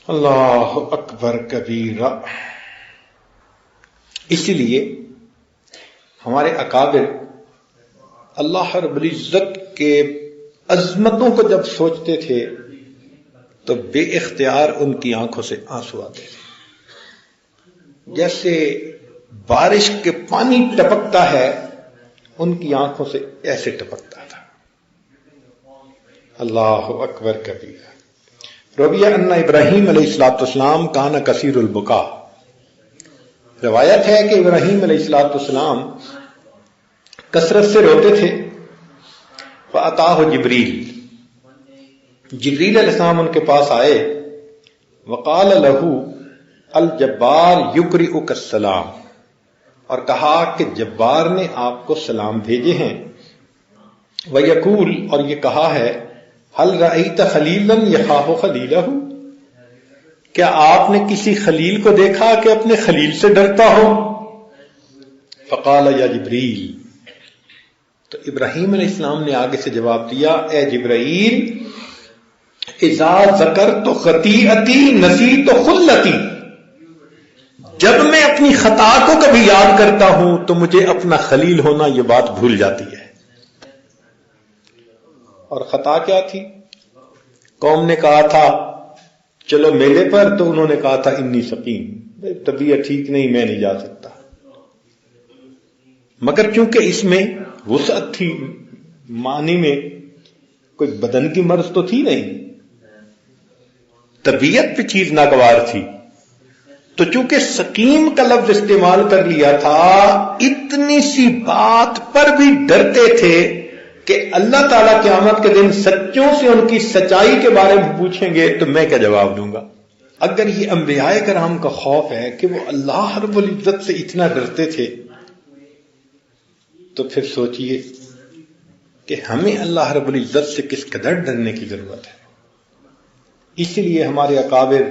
اللہ اکبر کبیرہ. اسی لیے ہمارے اکابر اللہ رب العزت کے عظمتوں کو جب سوچتے تھے تو بے اختیار ان کی آنکھوں سے آنسو آتے تھے. جیسے بارش کے پانی ٹپکتا ہے ان کی آنکھوں سے ایسے ٹپکتا تھا. اللہ اکبر کبیرہ. رویہ ان ابراہیم علیہ الصلوۃ والسلام کان کثیر البکا. روایت ہے کہ ابراہیم علیہ الصلوۃ والسلام کثرت سے روتے تھے. فأتاہ جبریل علیہ السلام ان کے پاس آئے. وقال لہ الجبار یقرئک السلام اور کہا کہ جبار نے آپ کو سلام بھیجے ہیں. ویقول اور یہ کہا ہے هل رأیت خلیلا یخاف خلیلہ کیا آپ نے کسی خلیل کو دیکھا کہ اپنے خلیل سے ڈرتا ہو. فقال یا جبریل تو ابراہیم علیہ السلام نے آگے سے جواب دیا اے جبرائیل اذا ذکرت خطیئتی نسیت خلتی جب میں اپنی خطا کو کبھی یاد کرتا ہوں تو مجھے اپنا خلیل ہونا یہ بات بھول جاتی ہے. اور خطا کیا تھی؟ قوم نے کہا تھا چلو میلے پر تو انہوں نے کہا تھا انی سقیم طبیعت ٹھیک نہیں میں نہیں جا سکتا. مگر چونکہ اس میں وسعت تھی معنی میں کوئی بدن کی مرض تو تھی نہیں طبیعت پہ چیز ناگوار تھی تو چونکہ سقیم کا لفظ استعمال کر لیا تھا اتنی سی بات پر بھی ڈرتے تھے کہ اللہ تعالیٰ قیامت کے دن سچوں سے ان کی سچائی کے بارے میں پوچھیں گے تو میں کیا جواب دوں گا. اگر یہ انبیاء کرام کا خوف ہے کہ وہ اللہ رب العزت سے اتنا ڈرتے تھے تو پھر سوچئے کہ ہمیں اللہ رب العزت سے کس قدر ڈرنے کی ضرورت ہے. اسی لیے ہمارے اکابر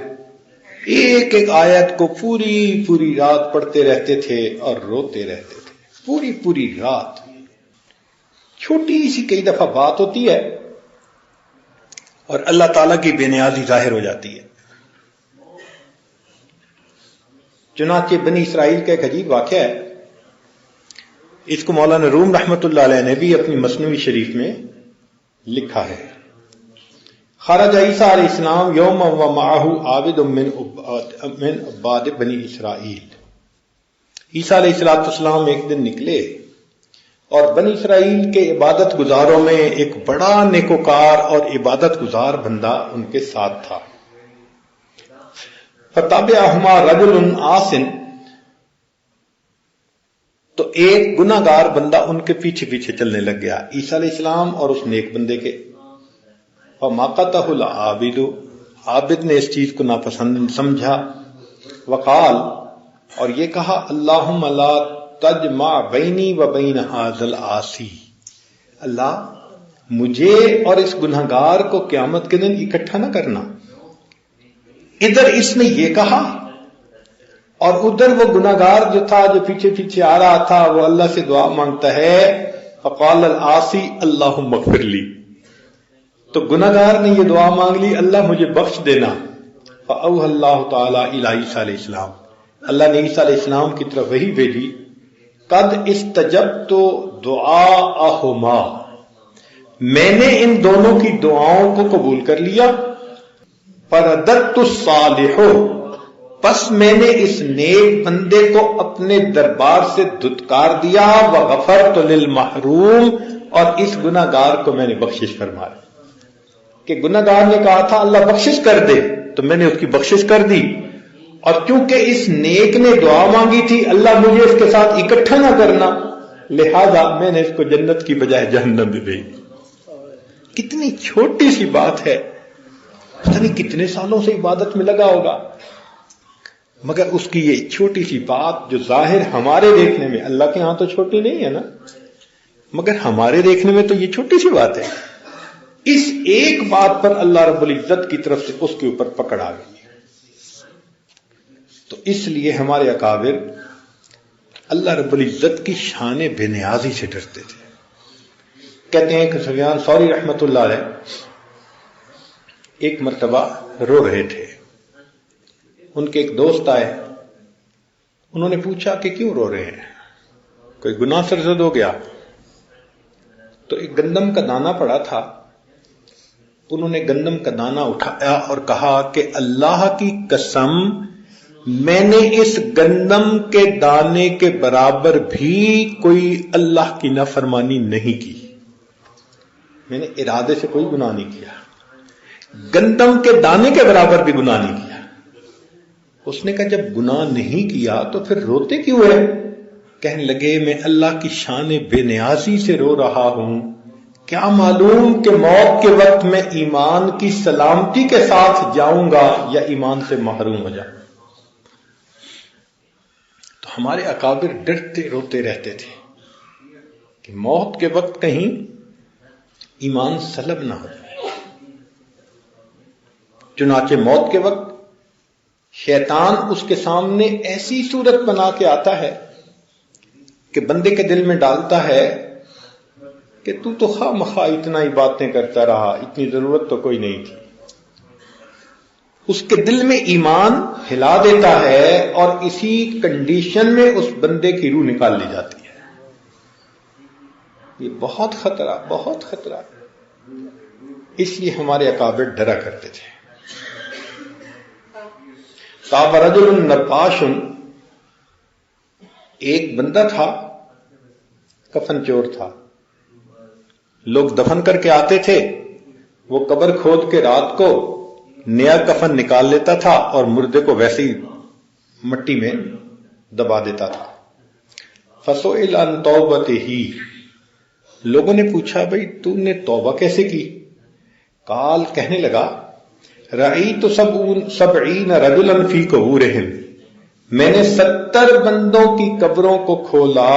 ایک ایک آیت کو پوری پوری رات پڑھتے رہتے تھے اور روتے رہتے تھے. پوری پوری رات. چھوٹی سی کئی دفعہ بات ہوتی ہے اور اللہ تعالیٰ کی بے نیازی ظاہر ہو جاتی ہے. چنانچہ بنی اسرائیل کا ایک عجیب واقعہ ہے. اس کو مولانا روم رحمۃ اللہ علیہ نے بھی اپنی مثنوی شریف میں لکھا ہے. خرج عیسیٰ علیہ السلام یوم و معہ عابد من عباد بنی اسرائیل. عیسیٰ علیہ السلام ایک دن نکلے اور بنی اسرائیل کے عبادت گزاروں میں ایک بڑا نیکوکار اور عبادت گزار بندہ ان کے ساتھ تھا. فتابعہما رجل عاصٍ، تو ایک گناہ گار بندہ ان کے پیچھے پیچھے چلنے لگ گیا عیسیٰ علیہ السلام اور اس نیک بندے کے. فماقتہ العابد، عابد نے اس چیز کو ناپسند سمجھا. وقال، اور یہ کہا، اللہم لا تجمع بینی و بین ھذا العاصی، اللہ مجھے اور اس گناہ گار کو قیامت کے دن اکٹھا نہ کرنا. ادھر اس نے یہ کہا اور ادھر وہ گناہ گار جو تھا، جو پیچھے پیچھے آ رہا تھا، وہ اللہ سے دعا مانگتا ہے. فقال العاصی اللہم اغفر لی، تو گناہ گار نے یہ دعا مانگ لی، اللہ مجھے بخش دینا. فاوحى اللہ تعالی الی عیسیٰ علیہ السلام، اللہ نے عیسیٰ علیہ السلام کی طرف وحی بھیجی. قد استجبت دعاءہما، میں نے ان دونوں کی دعاؤں کو قبول کر لیا. فرددت الصالح، پس میں نے اس نیک بندے کو اپنے دربار سے دھتکار دیا. وغفرت للمحروم، اور اس گناہ گار کو میں نے بخشش فرمایا. کہ گناہ گار نے کہا تھا اللہ بخشش کر دے، تو میں نے اس کی بخشش کر دی. اور کیونکہ اس نیک نے دعا مانگی تھی اللہ مجھے اس کے ساتھ اکٹھا نہ کرنا، لہذا میں نے اس کو جنت کی بجائے جہنم میں بھیج. کتنی چھوٹی سی بات ہے، پتہ نہیں کتنے سالوں سے عبادت میں لگا ہوگا، مگر اس کی یہ چھوٹی سی بات جو ظاہر ہمارے دیکھنے میں، اللہ کے ہاں تو چھوٹی نہیں ہے نا، مگر ہمارے دیکھنے میں تو یہ چھوٹی سی بات ہے. اس ایک بات پر اللہ رب العزت کی طرف سے اس کے اوپر پکڑ آ گئی. تو اس لیے ہمارے اکابر اللہ رب العزت کی شان بے نیازی سے ڈرتے تھے. کہتے ہیں کہ سفیان ثوری رحمۃ اللہ علیہ ایک مرتبہ رو رہے تھے. ان کے ایک دوست آئے، انہوں نے پوچھا کہ کیوں رو رہے ہیں، کوئی گناہ سرزد ہو گیا؟ تو ایک گندم کا دانہ پڑا تھا، انہوں نے گندم کا دانہ اٹھایا اور کہا کہ اللہ کی قسم میں نے اس گندم کے دانے کے برابر بھی کوئی اللہ کی نافرمانی نہیں کی، میں نے ارادے سے کوئی گناہ نہیں کیا، گندم کے دانے کے برابر بھی گناہ نہیں کیا. اس نے کہا جب گناہ نہیں کیا تو پھر روتے کیوں ہے؟ کہنے لگے میں اللہ کی شان بے نیازی سے رو رہا ہوں. کیا معلوم کہ موت کے وقت میں ایمان کی سلامتی کے ساتھ جاؤں گا یا ایمان سے محروم ہو جاؤں. تو ہمارے اکابر ڈرتے روتے رہتے تھے کہ موت کے وقت کہیں ایمان سلب نہ ہو جائے. چنانچہ موت کے وقت شیطان اس کے سامنے ایسی صورت بنا کے آتا ہے کہ بندے کے دل میں ڈالتا ہے کہ تو خواہ مخواہ اتنا ہی باتیں کرتا رہا، اتنی ضرورت تو کوئی نہیں تھی. اس کے دل میں ایمان ہلا دیتا ہے اور اسی کنڈیشن میں اس بندے کی روح نکال لی جاتی ہے. یہ بہت خطرہ، بہت خطرہ. اس لیے ہمارے اکابر ڈرا کرتے تھے. تاب رجل نباش، ایک بندہ تھا کفن چور تھا. لوگ دفن کر کے آتے تھے، وہ قبر کھود کے رات کو نیا کفن نکال لیتا تھا اور مردے کو ویسے ہی مٹی میں دبا دیتا تھا. فسئل عن توبتہ، لوگوں نے پوچھا بھئی تو نے توبہ کیسے کی؟ قال، کہنے لگا رأیت 70 رجلا فی قبورہم، میں نے 70 بندوں کی قبروں کو کھولا.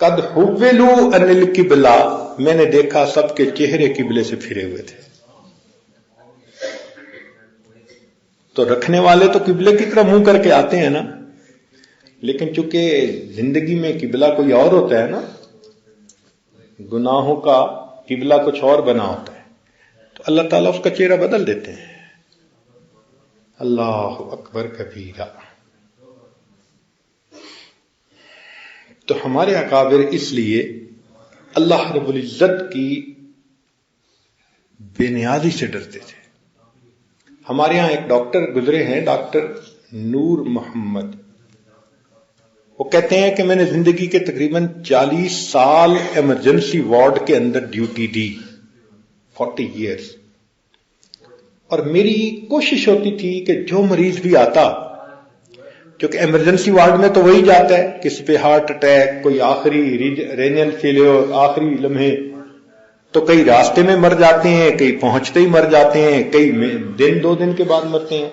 قد حولوا عن القبلہ، میں نے دیکھا سب کے چہرے قبلے سے پھرے ہوئے تھے. تو رکھنے والے تو قبلے کی طرف منہ کر کے آتے ہیں نا، لیکن چونکہ زندگی میں قبلہ کوئی اور ہوتا ہے نا، گناہوں کا قبلہ کچھ اور بنا ہوتا ہے، تو اللہ تعالیٰ اس کا چہرہ بدل دیتے ہیں. اللہ اکبر کبیرہ. تو ہمارے اکابر اس لیے اللہ رب العزت کی بے نیازی سے ڈرتے تھے. ہمارے ہاں ایک ڈاکٹر گزرے ہیں، ڈاکٹر نور محمد. وہ کہتے ہیں کہ میں نے زندگی کے تقریباً 40 سال ایمرجنسی وارڈ کے اندر ڈیوٹی دی، 40 ایئرس. اور میری کوشش ہوتی تھی کہ جو مریض بھی آتا، کیونکہ ایمرجنسی وارڈ میں تو وہی جاتا ہے، کسی پہ ہارٹ اٹیک، کوئی آخری رینل فیلیور، آخری لمحے، تو کئی راستے میں مر جاتے ہیں، کئی پہنچتے ہی مر جاتے ہیں، کئی دن 2 دن کے بعد مرتے ہیں.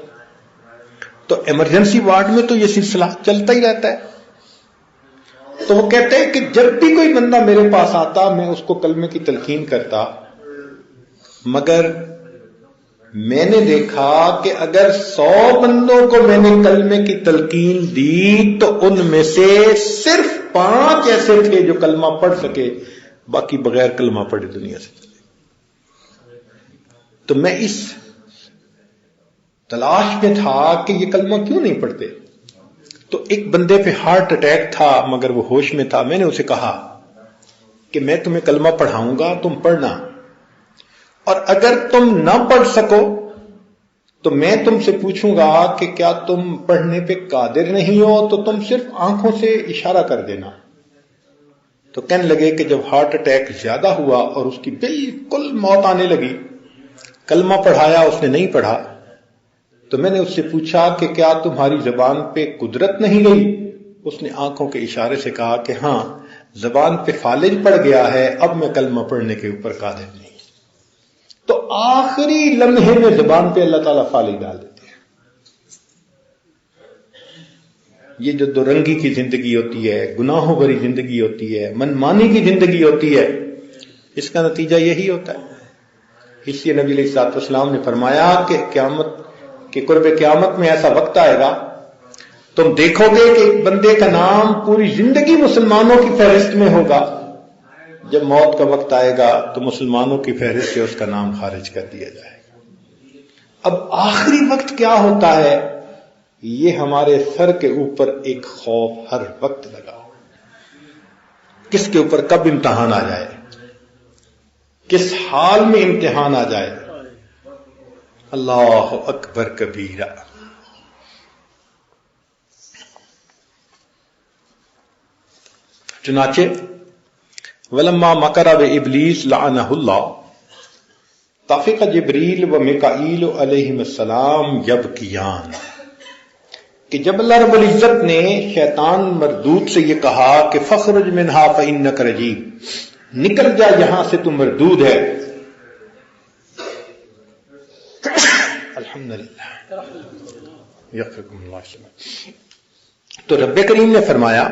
تو ایمرجنسی وارڈ میں تو یہ سلسلہ چلتا ہی رہتا ہے. تو وہ کہتے ہیں کہ جب بھی کوئی بندہ میرے پاس آتا میں اس کو کلمے کی تلقین کرتا، مگر میں نے دیکھا کہ اگر 100 بندوں کو میں نے کلمے کی تلقین دی تو ان میں سے صرف 5 ایسے تھے جو کلمہ پڑھ سکے، باقی بغیر کلمہ پڑھے دنیا سے چلے. تو میں اس تلاش میں تھا کہ یہ کلمہ کیوں نہیں پڑھتے. تو ایک بندے پہ ہارٹ اٹیک تھا مگر وہ ہوش میں تھا. میں نے اسے کہا کہ میں تمہیں کلمہ پڑھاؤں گا، تم پڑھنا، اور اگر تم نہ پڑھ سکو تو میں تم سے پوچھوں گا کہ کیا تم پڑھنے پہ قادر نہیں ہو، تو تم صرف آنکھوں سے اشارہ کر دینا. تو کہنے لگے کہ جب ہارٹ اٹیک زیادہ ہوا اور اس کی بالکل موت آنے لگی، کلمہ پڑھایا، اس نے نہیں پڑھا. تو میں نے اس سے پوچھا کہ کیا تمہاری زبان پہ قدرت نہیں گئی؟ اس نے آنکھوں کے اشارے سے کہا کہ ہاں، زبان پہ فالج پڑ گیا ہے، اب میں کلمہ پڑھنے کے اوپر قادر نہیں. تو آخری لمحے میں زبان پہ اللہ تعالیٰ فالج ڈال دیتے ہیں. یہ جو دو رنگی کی زندگی ہوتی ہے، گناہوں بھری زندگی ہوتی ہے، من مانی کی زندگی ہوتی ہے، اس کا نتیجہ یہی ہوتا ہے. اس لیے نبی علیہ الصلوۃ والسلام نے فرمایا کہ قیامت کہ قرب قیامت میں ایسا وقت آئے گا، تم دیکھو گے کہ ایک بندے کا نام پوری زندگی مسلمانوں کی فہرست میں ہوگا، جب موت کا وقت آئے گا تو مسلمانوں کی فہرست سے اس کا نام خارج کر دیا جائے گا. اب آخری وقت کیا ہوتا ہے، یہ ہمارے سر کے اوپر ایک خوف ہر وقت لگا، کس کے اوپر کب امتحان آ جائے، کس حال میں امتحان آ جائے. اللہ اکبر کبیرہ. چنانچہ ولما مکر بابلیس لعنہ اللہ طفق جبریل و میکائیل علیہم السلام یبکیان، کہ جب اللہ رب العزت نے شیطان مردود سے یہ کہا کہ فخرج منہا فانک رجیم، نکل جا یہاں سے تو مردود ہے. الحمدللہ یغفرکم اللہ. تو رب کریم نے فرمایا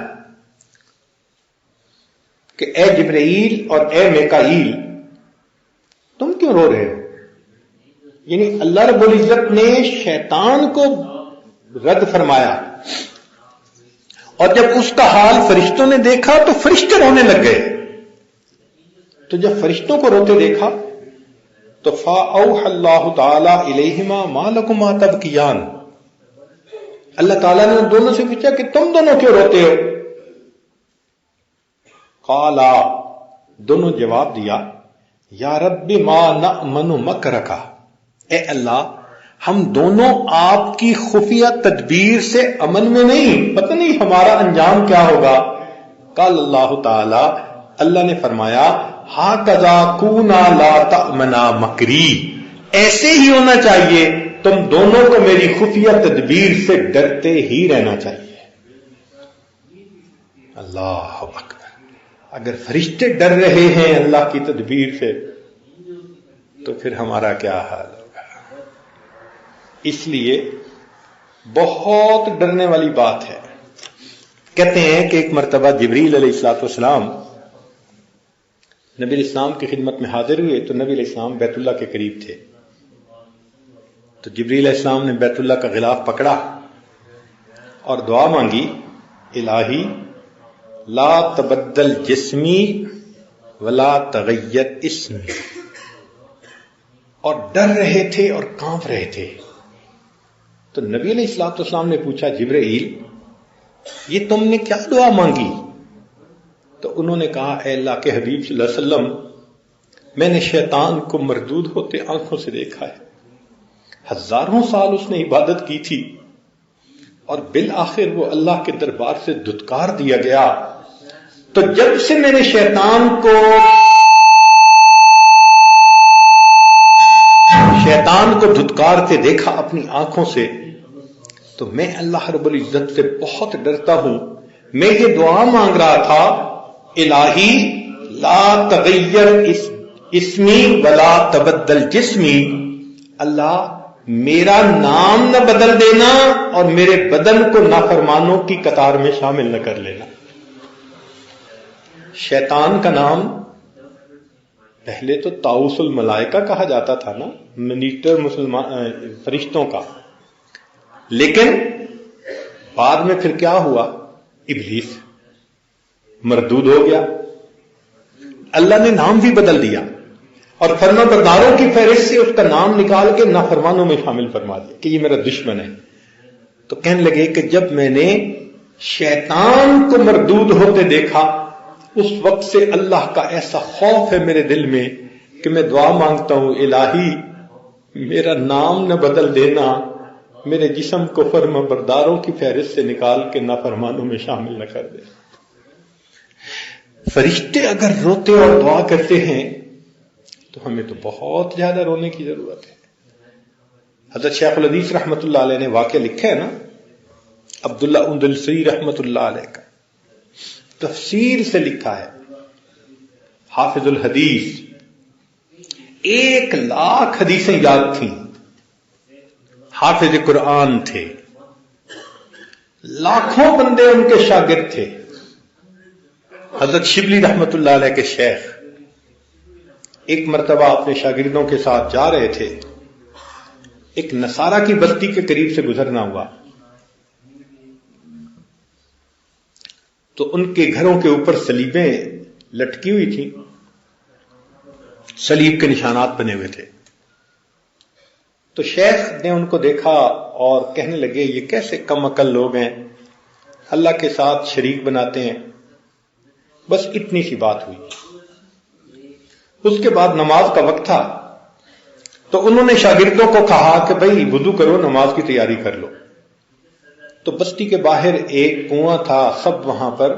کہ اے جبرائیل اور اے میکائیل، تم کیوں رو رہے ہو؟ یعنی اللہ رب العزت نے شیطان کو رد فرمایا، اور جب اس کا حال فرشتوں نے دیکھا تو فرشتے رونے لگ گئے. تو جب فرشتوں کو روتے دیکھا تو فَأَوْحَى اللَّهُ تَعَالَى إِلَيْهِمَا مَا لَكُمَا تَبْكِيَانِ، اللہ تعالیٰ نے ان دونوں سے پوچھا کہ تم دونوں کیوں روتے ہو؟ قالا، دونوں جواب دیا، یا رب ما نأمن مکرک، اے اللہ ہم دونوں آپ کی خفیہ تدبیر سے امن میں نہیں، پتہ نہیں ہمارا انجام کیا ہوگا. قال اللہ تعالی، اللہ نے فرمایا، ہاکذا کونا لا تأمنا مکری، ایسے ہی ہونا چاہیے، تم دونوں کو میری خفیہ تدبیر سے ڈرتے ہی رہنا چاہیے. اللہ اکبر. اگر فرشتے ڈر رہے ہیں اللہ کی تدبیر سے تو پھر ہمارا کیا حال ہوگا. اس لیے بہت ڈرنے والی بات ہے کہتے ہیں کہ ایک مرتبہ جبریل علیہ السلام نبی الاسلام کی خدمت میں حاضر ہوئے تو نبی علیہ السلام بیت اللہ کے قریب تھے. تو جبریل علیہ السلام نے بیت اللہ کا غلاف پکڑا اور دعا مانگی، الہی لا تبدل جسمی ولا تغیر اسمی. اور ڈر رہے تھے اور کانپ رہے تھے. تو نبی علیہ السلام نے پوچھا، جبرائیل یہ تم نے کیا دعا مانگی؟ تو انہوں نے کہا، اے اللہ کے حبیب صلی اللہ علیہ وسلم، میں نے شیطان کو مردود ہوتے آنکھوں سے دیکھا ہے. ہزاروں سال اس نے عبادت کی تھی اور بالآخر وہ اللہ کے دربار سے دھتکار دیا گیا. تو جب سے میں نے شیطان کو دھتکارتے دیکھا اپنی آنکھوں سے، تو میں اللہ رب العزت سے بہت ڈرتا ہوں. میں یہ دعا مانگ رہا تھا، الہی لا تغیر اسمی ولا تبدل جسمی، اللہ میرا نام نہ بدل دینا اور میرے بدن کو نافرمانوں کی قطار میں شامل نہ کر لینا. شیطان کا نام پہلے تو طاؤس الملائکہ کہا جاتا تھا نا، منیسٹر فرشتوں کا، لیکن بعد میں پھر کیا ہوا؟ ابلیس مردود ہو گیا. اللہ نے نام بھی بدل دیا اور فرما برداروں کی فہرست سے اس کا نام نکال کے نافرمانوں میں شامل فرما دیا کہ یہ میرا دشمن ہے. تو کہنے لگے کہ جب میں نے شیطان کو مردود ہوتے دیکھا، اس وقت سے اللہ کا ایسا خوف ہے میرے دل میں کہ میں دعا مانگتا ہوں، الہی میرا نام نہ بدل دینا، میرے جسم کو فرما برداروں کی فہرست سے نکال کے نافرمانوں میں شامل نہ کر دے. فرشتے اگر روتے اور دعا کرتے ہیں تو ہمیں تو بہت زیادہ رونے کی ضرورت ہے. حضرت شیخ الحدیث رحمت اللہ علیہ نے واقعہ لکھا ہے نا، عبداللہ اندلسی رحمت اللہ علیہ کا، تفسیر سے لکھا ہے. حافظ الحدیث 1,00,000 حدیثیں یاد تھیں، حافظ قرآن تھے، لاکھوں بندے ان کے شاگرد تھے. حضرت شبلی رحمت اللہ علیہ کے شیخ ایک مرتبہ اپنے شاگردوں کے ساتھ جا رہے تھے. ایک نصارہ کی بستی کے قریب سے گزرنا ہوا تو ان کے گھروں کے اوپر صلیبیں لٹکی ہوئی تھیں، صلیب کے نشانات بنے ہوئے تھے. تو شیخ نے ان کو دیکھا اور کہنے لگے، یہ کیسے کم عقل لوگ ہیں، اللہ کے ساتھ شریک بناتے ہیں. بس اتنی سی بات ہوئی. اس کے بعد نماز کا وقت تھا تو انہوں نے شاگردوں کو کہا کہ بھائی وضو کرو، نماز کی تیاری کر لو. تو بستی کے باہر ایک کنواں تھا، سب وہاں پر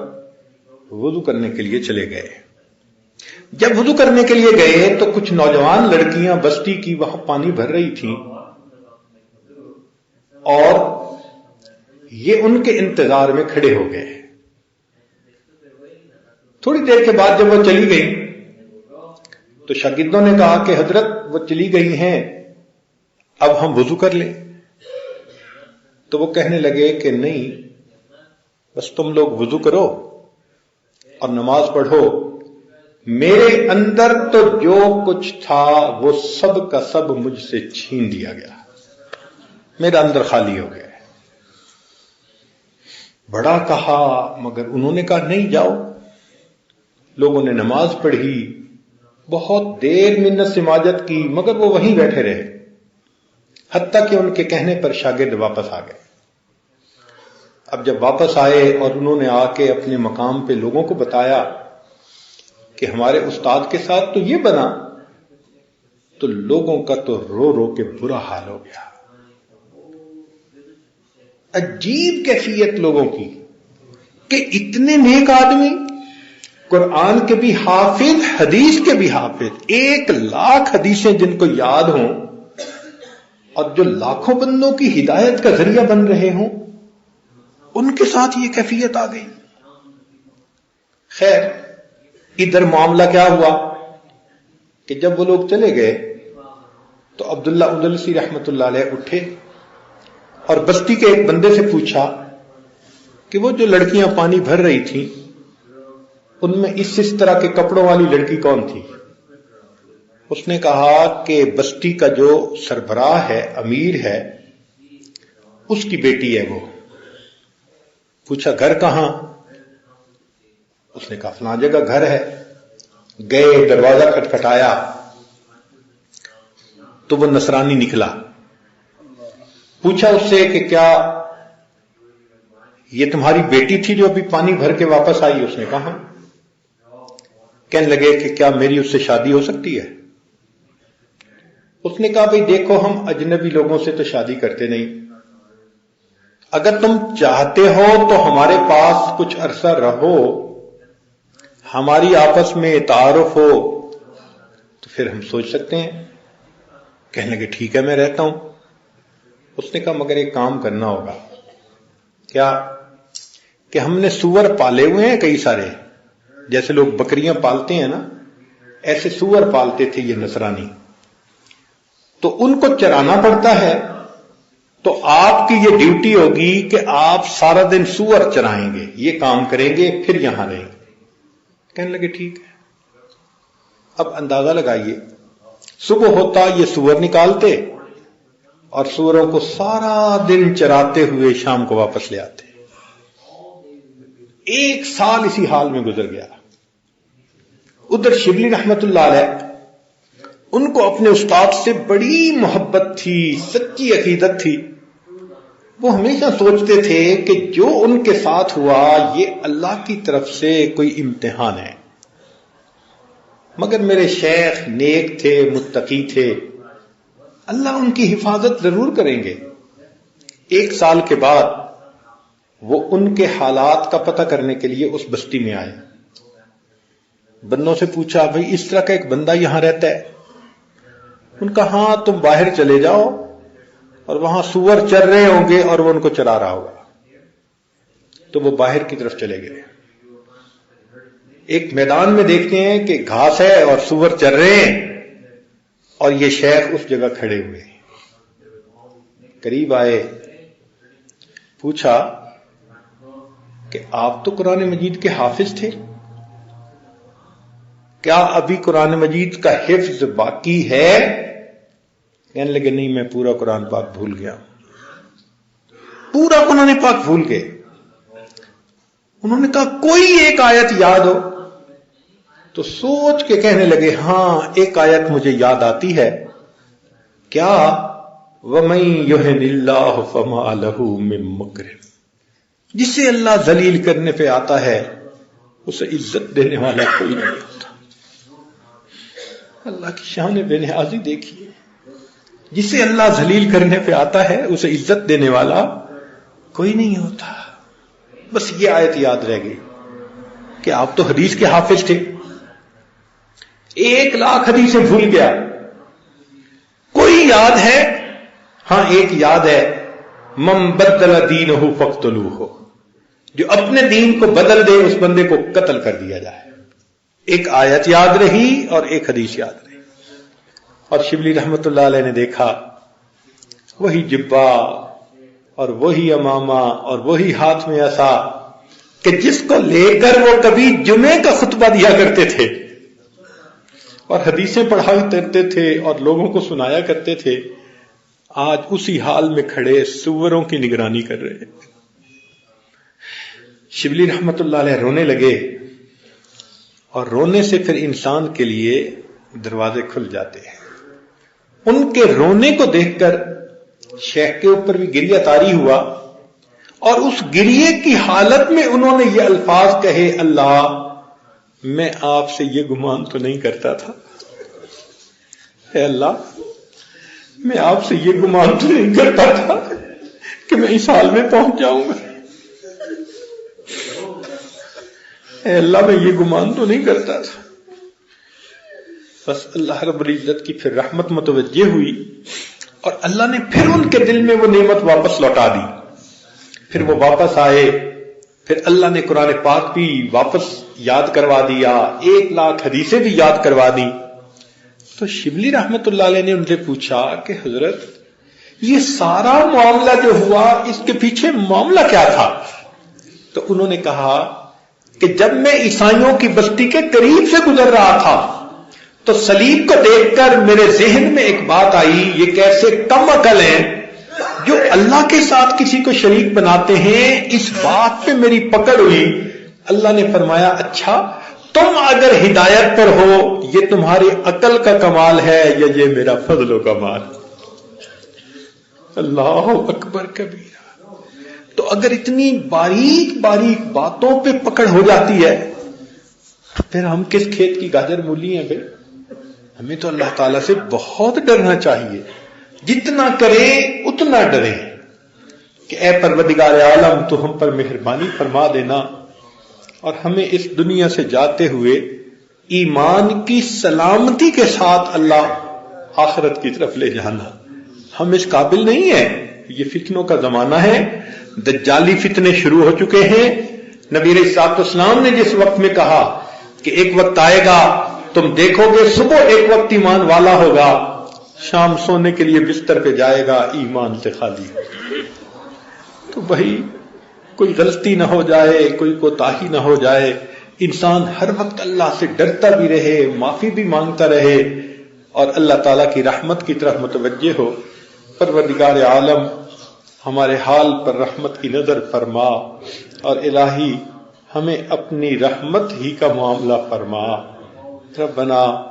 وضو کرنے کے لیے چلے گئے. جب وضو کرنے کے لیے گئے تو کچھ نوجوان لڑکیاں بستی کی وہاں پانی بھر رہی تھیں اور یہ ان کے انتظار میں کھڑے ہو گئے. تھوڑی دیر کے بعد جب وہ چلی گئی تو شاگردوں نے کہا کہ حضرت وہ چلی گئی ہیں، اب ہم وضو کر لیں. تو وہ کہنے لگے کہ نہیں، بس تم لوگ وضو کرو اور نماز پڑھو، میرے اندر تو جو کچھ تھا وہ سب کا سب مجھ سے چھین دیا گیا، میرا اندر خالی ہو گیا. بڑا کہا مگر انہوں نے کہا نہیں، جاؤ. لوگوں نے نماز پڑھی، بہت دیر منت سماجت کی، مگر وہ وہیں بیٹھے رہے، حتیٰ کہ ان کے کہنے پر شاگرد واپس آ گئے. اب جب واپس آئے اور انہوں نے آ کے اپنے مقام پہ لوگوں کو بتایا کہ ہمارے استاد کے ساتھ تو یہ بنا، تو لوگوں کا تو رو رو کے برا حال ہو گیا. عجیب کیفیت لوگوں کی کہ اتنے نیک آدمی، قرآن کے بھی حافظ، حدیث کے بھی حافظ، 1,00,000 حدیثیں جن کو یاد ہوں اور جو لاکھوں بندوں کی ہدایت کا ذریعہ بن رہے ہوں، ان کے ساتھ یہ کیفیت آ گئی. خیر، ادھر معاملہ کیا ہوا کہ جب وہ لوگ چلے گئے تو عبداللہ اندلسی رحمت اللہ علیہ اٹھے اور بستی کے ایک بندے سے پوچھا کہ وہ جو لڑکیاں پانی بھر رہی تھیں ان میں اس طرح کے کپڑوں والی لڑکی کون تھی؟ اس نے کہا کہ بستی کا جو سربراہ ہے، امیر ہے، اس کی بیٹی ہے وہ۔ پوچھا گھر کہاں؟ اس نے کہا فلاں جگہ گھر ہے۔ گئے، دروازہ کھٹکھٹایا تو وہ نصرانی نکلا۔ پوچھا اس سے کہ کیا یہ تمہاری بیٹی تھی جو ابھی پانی بھر کے واپس آئی؟ اس نے کہا۔ کہنے لگے کہ کیا میری اس سے شادی ہو سکتی ہے؟ اس نے کہا بھئی دیکھو، ہم اجنبی لوگوں سے تو شادی کرتے نہیں، اگر تم چاہتے ہو تو ہمارے پاس کچھ عرصہ رہو، ہماری آپس میں تعارف ہو تو پھر ہم سوچ سکتے ہیں۔ کہنے لگے ٹھیک ہے میں رہتا ہوں۔ اس نے کہا مگر ایک کام کرنا ہوگا۔ کیا؟ کہ ہم نے سور پالے ہوئے ہیں کئی سارے، جیسے لوگ بکریاں پالتے ہیں نا، ایسے سور پالتے تھے یہ نصرانی، تو ان کو چرانا پڑتا ہے، تو آپ کی یہ ڈیوٹی ہوگی کہ آپ سارا دن سور چرائیں گے، یہ کام کریں گے، پھر یہاں رہیں گے۔ کہنے لگے ٹھیک ہے۔ اب اندازہ لگائیے، صبح ہوتا یہ سور نکالتے اور سوروں کو سارا دن چراتے ہوئے شام کو واپس لے آتے۔ 1 سال اسی حال میں گزر گیا۔ ادھر شبلی رحمت اللہ علیہ، ان کو اپنے استاد سے بڑی محبت تھی، سچی عقیدت تھی۔ وہ ہمیشہ سوچتے تھے کہ جو ان کے ساتھ ہوا یہ اللہ کی طرف سے کوئی امتحان ہے، مگر میرے شیخ نیک تھے، متقی تھے، اللہ ان کی حفاظت ضرور کریں گے۔ 1 سال کے بعد وہ ان کے حالات کا پتہ کرنے کے لیے اس بستی میں آئے۔ بندوں سے پوچھا بھئی اس طرح کا ایک بندہ یہاں رہتا ہے؟ ان کا ہاں تم باہر چلے جاؤ اور وہاں سور چر رہے ہوں گے اور وہ ان کو چرا رہا ہوگا۔ تو وہ باہر کی طرف چلے گئے۔ ایک میدان میں دیکھتے ہیں کہ گھاس ہے اور سور چر رہے ہیں، اور یہ شیخ اس جگہ کھڑے ہوئے۔ قریب آئے، پوچھا کہ آپ تو قرآن مجید کے حافظ تھے، کیا ابھی قرآن مجید کا حفظ باقی ہے؟ کہنے لگے نہیں، میں پورا قرآن پاک بھول گیا۔ پورا قرآن پاک بھول گئے۔ انہوں نے کہا کوئی ایک آیت یاد ہو؟ تو سوچ کے کہنے لگے ہاں ایک آیت مجھے یاد آتی ہے۔ کیا؟ وَمَن يُهِنِ اللَّهُ فَمَا لَهُ مِن مُّكْرِمٍ، جسے اللہ ذلیل کرنے پہ آتا ہے اسے عزت دینے والا کوئی نہیں ہوتا۔ اللہ کی شان بے نیازی دیکھیے، جسے اللہ ذلیل کرنے پہ آتا ہے اسے عزت دینے والا کوئی نہیں ہوتا۔ بس یہ آیت یاد رہ گئی کہ آپ تو حدیث کے حافظ تھے۔ 1,00,000 حدیثیں بھول گیا، کوئی یاد ہے؟ ہاں ایک یاد ہے، من بدل دینہ فاقتلوہ، جو اپنے دین کو بدل دے اس بندے کو قتل کر دیا جائے۔ ایک آیت یاد رہی اور ایک حدیث یاد رہی۔ اور شبلی رحمت اللہ علیہ نے دیکھا وہی جبہ اور وہی امامہ اور وہی ہاتھ میں عصا کہ جس کو لے کر وہ کبھی جمعے کا خطبہ دیا کرتے تھے اور حدیثیں پڑھایا کرتے تھے اور لوگوں کو سنایا کرتے تھے، آج اسی حال میں کھڑے سوروں کی نگرانی کر رہے۔ شبلی رحمت اللہ علیہ رونے لگے، اور رونے سے پھر انسان کے لیے دروازے کھل جاتے ہیں۔ ان کے رونے کو دیکھ کر شیخ کے اوپر بھی گریہ طاری ہوا، اور اس گریے کی حالت میں انہوں نے یہ الفاظ کہے، اللہ میں آپ سے یہ گمان تو نہیں کرتا تھا، اے اللہ میں آپ سے یہ گمان تو نہیں کرتا تھا کہ میں اس حال میں پہنچ جاؤں گا، اے اللہ میں یہ گمان تو نہیں کرتا تھا۔ بس اللہ رب العزت کی پھر رحمت متوجہ ہوئی، اور اللہ نے پھر ان کے دل میں وہ نعمت واپس لوٹا دی۔ پھر وہ واپس آئے، پھر اللہ نے قرآن پاک بھی واپس یاد کروا دیا، 1,00,000 حدیثیں بھی یاد کروا دی۔ تو شبلی رحمت اللہ علیہ نے ان سے پوچھا کہ حضرت یہ سارا معاملہ جو ہوا اس کے پیچھے معاملہ کیا تھا؟ تو انہوں نے کہا کہ جب میں عیسائیوں کی بستی کے قریب سے گزر رہا تھا تو صلیب کو دیکھ کر میرے ذہن میں ایک بات آئی، یہ کیسے کم عقل ہیں جو اللہ کے ساتھ کسی کو شریک بناتے ہیں۔ اس بات پہ میری پکڑ ہوئی۔ اللہ نے فرمایا اچھا تم اگر ہدایت پر ہو یہ تمہاری عقل کا کمال ہے یا یہ میرا فضل و کمال؟ اللہ اکبر کبیرہ۔ تو اگر اتنی باریک باریک باتوں پہ پکڑ ہو جاتی ہے تو پھر ہم کس کھیت کی گاجر مولی ہیں بھائی؟ ہمیں تو اللہ تعالیٰ سے بہت ڈرنا چاہیے، جتنا کریں اتنا ڈریں کہ اے پروردگار عالم تو ہم پر مہربانی فرما دینا اور ہمیں اس دنیا سے جاتے ہوئے ایمان کی سلامتی کے ساتھ اللہ آخرت کی طرف لے جانا۔ ہم اس قابل نہیں ہیں۔ یہ فتنوں کا زمانہ ہے، دجالی فتنے شروع ہو چکے ہیں۔ نبی علیہ الصلوۃ والسلام نے جس وقت میں کہا کہ ایک وقت آئے گا تم دیکھو گے صبح ایک وقت ایمان والا ہوگا، شام سونے کے لیے بستر پہ جائے گا ایمان سے خالی۔ تو بھائی کوئی غلطی نہ ہو جائے، کوئی کوتاہی نہ ہو جائے، انسان ہر وقت اللہ سے ڈرتا بھی رہے، معافی بھی مانگتا رہے اور اللہ تعالیٰ کی رحمت کی طرف متوجہ ہو۔ پروردگار عالم ہمارے حال پر رحمت کی نظر فرما اور الہی ہمیں اپنی رحمت ہی کا معاملہ فرما۔ ربنا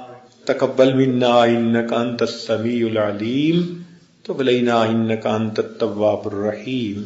تقبل منا انک انت السمیع العلیم تب علینا انک انت التواب الرحیم۔